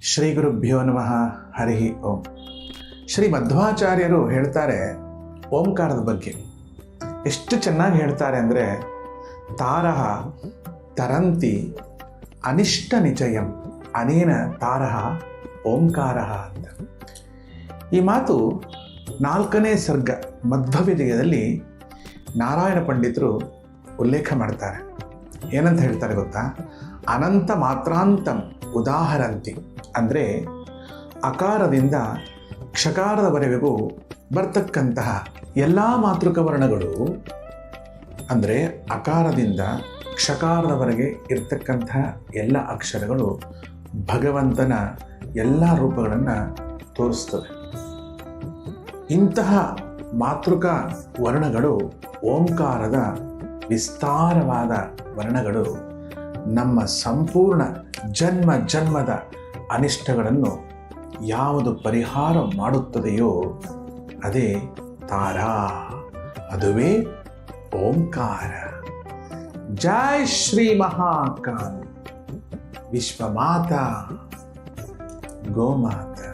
ಶ್ರೀ ಗುರುಭ್ಯೋ ನಮಃ. ಹರಿ ಓಂ. ಶ್ರೀ ಮಧ್ವಾಚಾರ್ಯರು ಹೇಳ್ತಾರೆ ಓಂಕಾರದ ಬಗ್ಗೆ. ಎಷ್ಟು ಚೆನ್ನಾಗಿ ಹೇಳ್ತಾರೆ ಅಂದರೆ, ತಾರಹ ತರಂತಿ ಅನಿಷ್ಟ ನಿಚಯಂ ಅನೇನ ತಾರಹ ಓಂಕಾರಃ ಅಂತ. ಈ ಮಾತು 4ನೇ ಸರ್ಗ ಮಧ್ವವಿಜಯದಲ್ಲಿ ನಾರಾಯಣ ಪಂಡಿತರು ಉಲ್ಲೇಖ ಮಾಡ್ತಾರೆ. ಏನಂತ ಹೇಳ್ತಾರೆ ಗೊತ್ತಾ? ಅನಂತ ಮಾತ್ರಾಂತಂ ಉದಾಹರಂತಿ, ಅಂದರೆ ಅಕಾರದಿಂದ ಕ್ಷಕಾರದವರೆಗೂ ಬರ್ತಕ್ಕಂತಹ ಎಲ್ಲ ಮಾತೃಕ ವರ್ಣಗಳು, ಅಂದರೆ ಅಕಾರದಿಂದ ಕ್ಷಕಾರದವರೆಗೆ ಇರ್ತಕ್ಕಂತಹ ಎಲ್ಲ ಅಕ್ಷರಗಳು ಭಗವಂತನ ಎಲ್ಲ ರೂಪಗಳನ್ನು ತೋರಿಸ್ತವೆ. ಇಂತಹ ಮಾತೃಕ ವರ್ಣಗಳು, ಓಂಕಾರದ ವಿಸ್ತಾರವಾದ ವರ್ಣಗಳು ನಮ್ಮ ಸಂಪೂರ್ಣ ಜನ್ಮ ಜನ್ಮದ ಅನಿಷ್ಟಗಳನ್ನು ಯಾವುದು ಪರಿಹಾರ ಮಾಡುತ್ತದೆಯೋ ಅದೇ ತಾರಾ, ಅದುವೇ ಓಂಕಾರ. ಜೈ ಶ್ರೀ ಮಹಾಕಾಲ್, ವಿಶ್ವಮಾತಾ ಗೋಮಾತಾ.